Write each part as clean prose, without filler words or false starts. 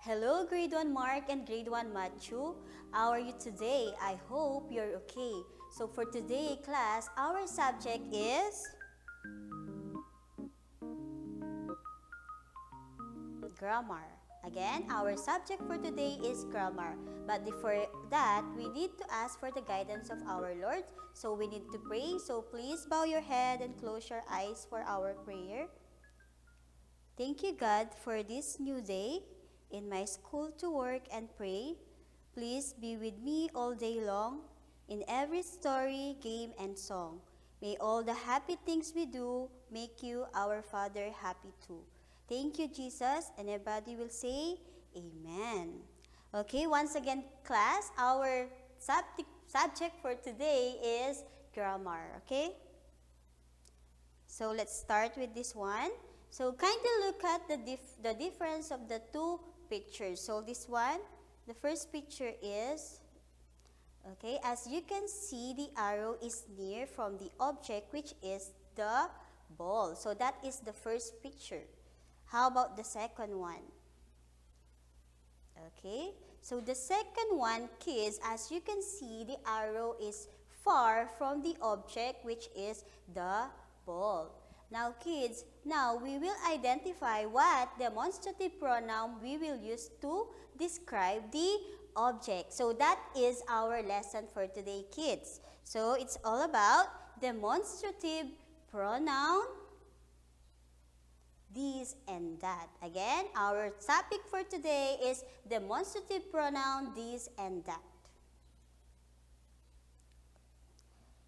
Hello, Grade 1 Mark and Grade 1 Matthew. How are you today? I hope you're okay. So for today, class, our subject is grammar. Again, our subject for today is grammar. But before that, we need to ask for the guidance of our Lord. So we need to pray. So please bow your head and close your eyes for our prayer. Thank you, God, for this new day in my school to work and pray. Please be with me all day long in every story, game, and song. May all the happy things we do make you, our Father, happy too. Thank you, Jesus, and everybody will say, Amen. Okay, once again, class, our subject for today is grammar, okay? So let's start with this one. So kindly look at the difference of the two pictures. So this one, the first picture is, okay, as you can see, the arrow is near from the object, which is the ball. So that is the first picture. How about the second one? Okay, so the second one, kids, as you can see, the arrow is far from the object, which is the ball. Now, kids, now we will identify what demonstrative pronoun we will use to describe the object. So that is our lesson for today, kids. So it's all about demonstrative pronoun, this and that. Again, our topic for today is demonstrative pronoun, this and that.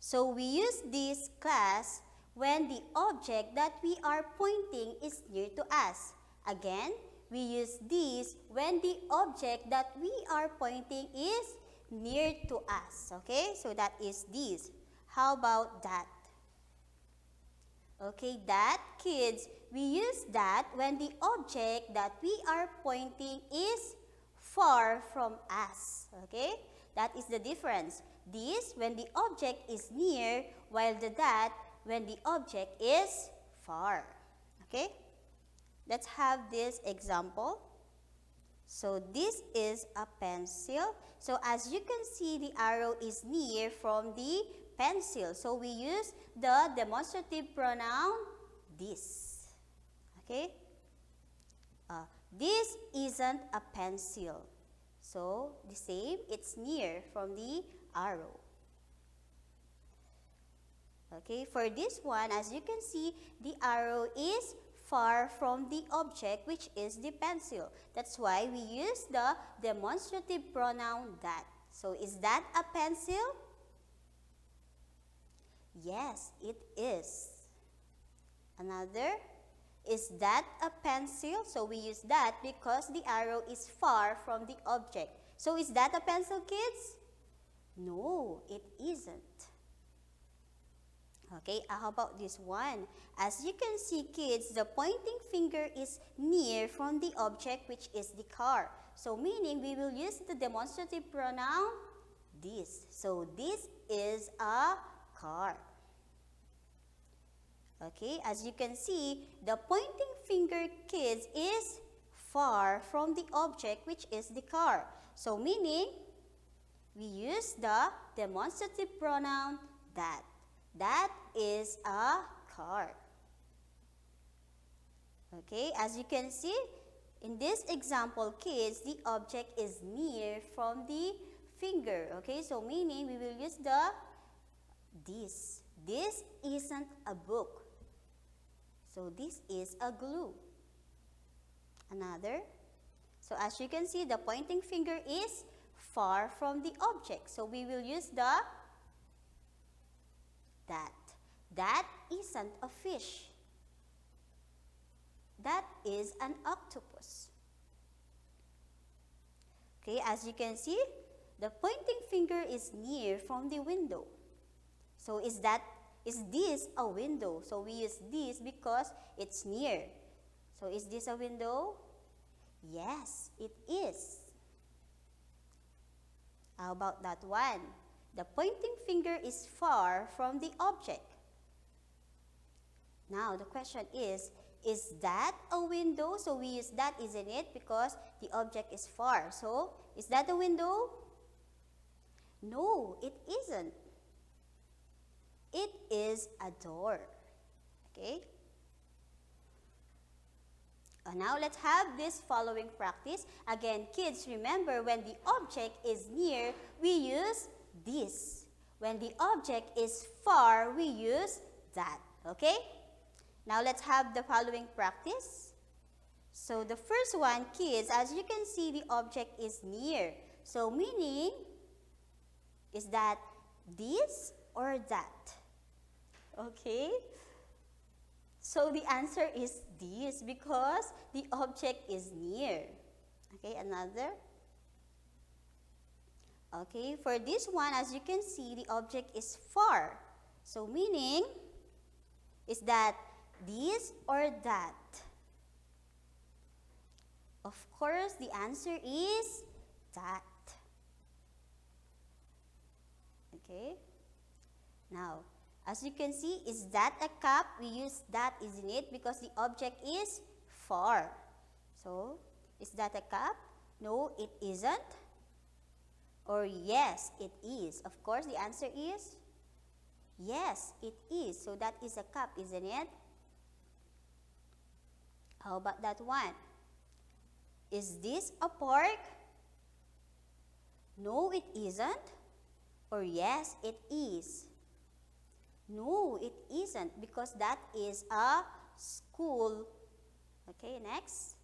So we use this class when the object that we are pointing is near to us. Again, we use this when the object that we are pointing is near to us. Okay, so that is this. How about that? Okay, that, kids, we use that when the object that we are pointing is far from us. Okay, that is the difference. This when the object is near, while the that when the object is far. Okay, let's have this example. So this is a pencil. So as you can see, the arrow is near from the pencil. So we use the demonstrative pronoun this. Okay? This isn't a pencil. So the same, it's near from the arrow. Okay, for this one, as you can see, the arrow is far from the object, which is the pencil. That's why we use the demonstrative pronoun that. So is that a pencil? Yes, it is. Another, is that a pencil? So we use that because the arrow is far from the object. So is that a pencil, kids? No, it isn't. Okay, how about this one? As you can see, kids, the pointing finger is near from the object, which is the car. So meaning we will use the demonstrative pronoun this. So this is a car. Okay, as you can see, the pointing finger, kids, is far from the object, which is the car. So meaning we use the demonstrative pronoun that. That is a car. Okay, as you can see, in this example, kids, the object is near from the finger. Okay, so meaning we will use the this. This isn't a book. So this is a glue. Another. So as you can see, the pointing finger is far from the object. So we will use the that. That isn't a fish. That is an octopus. Okay, as you can see, the pointing finger is near from the window. So is this a window? So we use this because it's near. So is this a window? Yes, it is. How about that one? The pointing finger is far from the object. Now, the question is that a window? So, we use that, isn't it? Because the object is far. So, is that a window? No, it isn't. It is a door. Okay? Now, let's have this following practice. Again, kids, remember when the object is near, we use this. When the object is far, we use that. Okay? Now, let's have the following practice. So, the first one, kids, as you can see, the object is near. So, meaning, is that this or that? Okay? So, the answer is this because the object is near. Okay, another. Okay, for this one, as you can see, the object is far. So, meaning, is that this or that? Of course, the answer is that. Okay. Now, as you can see, is that a cup? We use that, isn't it? Because the object is far. So, is that a cup? No, it isn't. Or yes, it is. Of course, the answer is yes, it is. So, that is a cup, isn't it? How about that one? Is this a park? No, it isn't. Or yes, it is. No, it isn't because that is a school. Okay, next.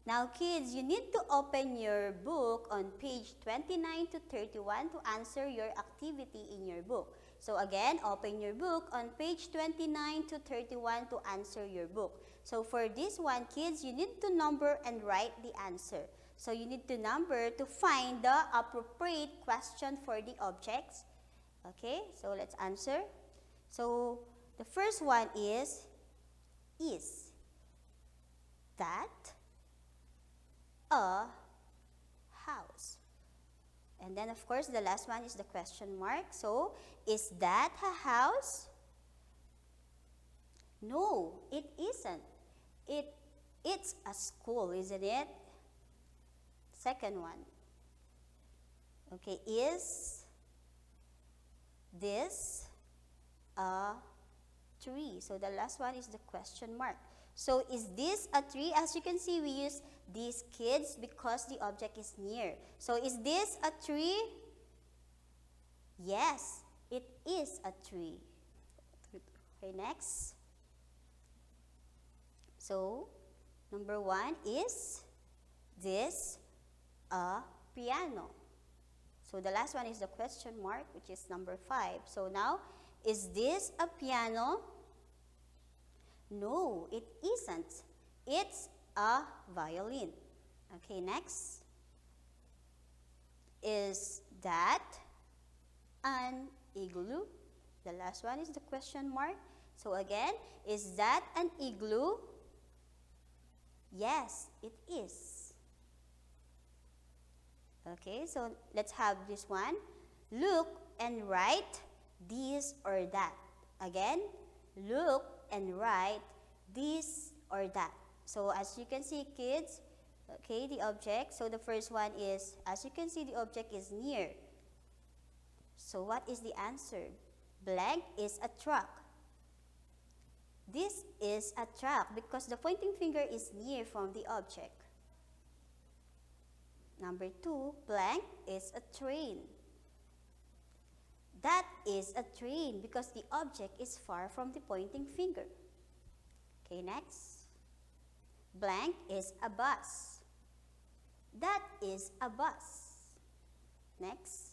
Now, kids, you need to open your book on page 29 to 31 to answer your activity in your book. So, again, open your book on page 29 to 31 to answer your book. So, for this one, kids, you need to number and write the answer. So, you need to number to find the appropriate question for the objects. Okay, so let's answer. So, the first one is that a house? And then, of course, the last one is the question mark. So, is that a house? No, it isn't. It's a school, isn't it? Second one. Okay, is this a tree? So, the last one is the question mark. So, is this a tree? As you can see, we use these, kids, because the object is near. So, is this a tree? Yes, it is a tree. Okay, next. So, number one, is this a piano? So, the last one is the question mark, which is number 5. So, now, is this a piano? No, it isn't. It's a violin. Okay, next. Is that an igloo? The last one is the question mark. So, again, is that an igloo? Yes, it is. Okay, so let's have this one. Look and write this or that. Again, look and write this or that. So, as you can see, kids, okay, the object. So, the first one is, as you can see, the object is near. So, what is the answer? Blank is a truck. This is a truck because the pointing finger is near from the object. Number 2, blank is a train. That is a train because the object is far from the pointing finger. Okay, next. Blank is a bus. That is a bus. Next.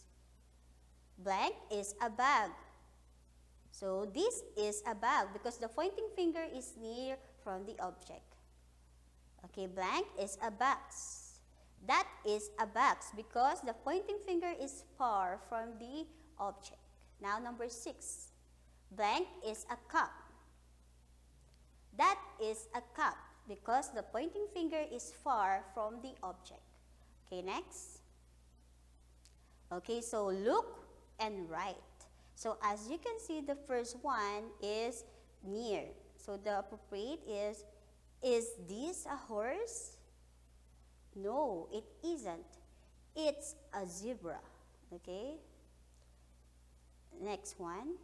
Blank is a bag. So, this is a bag because the pointing finger is near from the object. Okay, blank is a box. That is a box because the pointing finger is far from the object. Now, number 6. Blank is a cup. That is a cup because the pointing finger is far from the object. Okay, next. Okay, so look and write. So as you can see, the first one is near. So the appropriate is this a horse? No, it isn't. It's a zebra. Okay? Next one.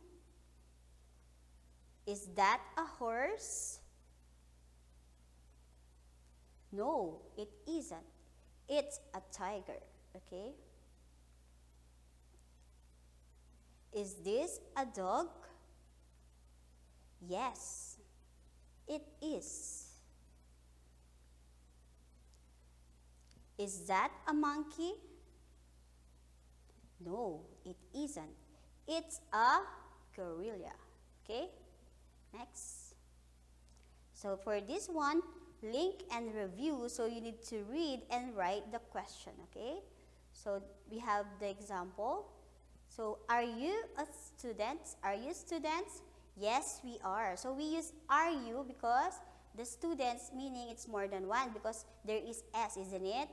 Is that a horse? No, it isn't. It's a tiger. Okay? Is this a dog? Yes, it is. Is that a monkey? No, it isn't. It's a gorilla. Okay? Next. So for this one, link and review. So you need to read and write the question. Okay? So we have the example. So are you a student? Are you students? Yes, we are. So we use are you because the students meaning it's more than one because there is S, isn't it?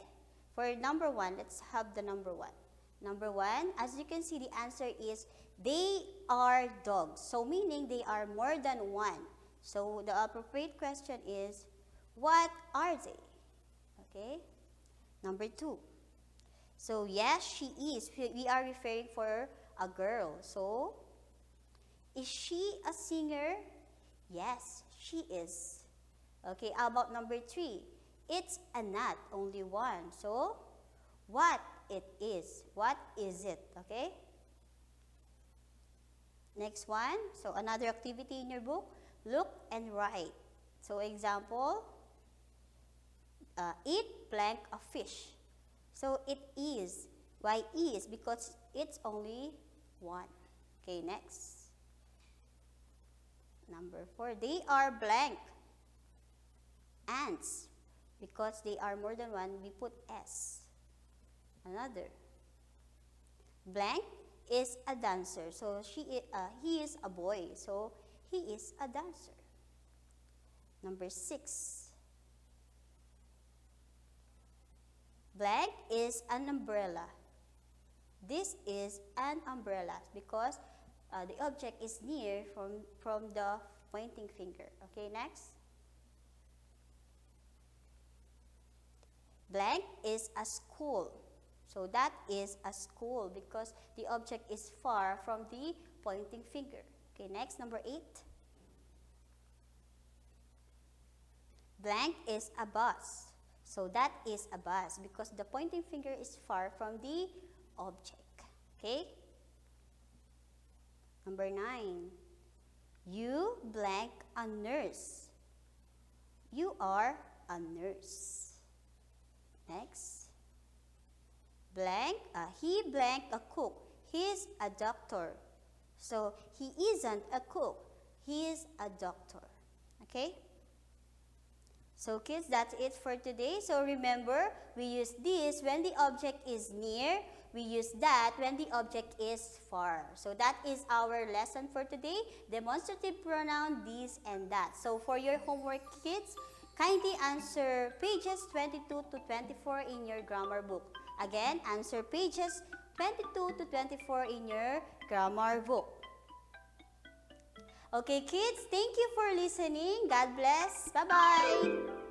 For number one, let's have the number one. Number one, as you can see, the answer is they are dogs. So meaning they are more than one. So the appropriate question is, what are they? Okay. Number two. So yes, she is. We are referring for a girl. So is she a singer? Yes, she is. Okay, how about number three? It's a nut, only one. So what it is? What is it? Okay? Next one. So another activity in your book, look and write. So example, eat blank a fish. So it is. Why is? Because it's only one. Okay, next. Number 4. They are blank ants. Because they are more than one, we put S. Another. Blank is a dancer. So he is a boy. So he is a dancer. Number 6. Blank is an umbrella. This is an umbrella because the object is near from the pointing finger. Okay, next. Blank is a school. So that is a school because the object is far from the pointing finger. Okay, next, number 8. Blank is a bus. So that is a bus because the pointing finger is far from the object. Okay? Number 9. You blank a nurse. You are a nurse. Next. Blank, he blank a cook. He is a doctor. So he isn't a cook. He is a doctor. Okay? So kids, that's it for today. So remember, we use this when the object is near. We use that when the object is far. So that is our lesson for today. Demonstrative pronoun, this and that. So for your homework, kids, kindly answer pages 22 to 24 in your grammar book. Again, answer pages 22 to 24 in your grammar book. Okay, kids, thank you for listening. God bless. Bye-bye.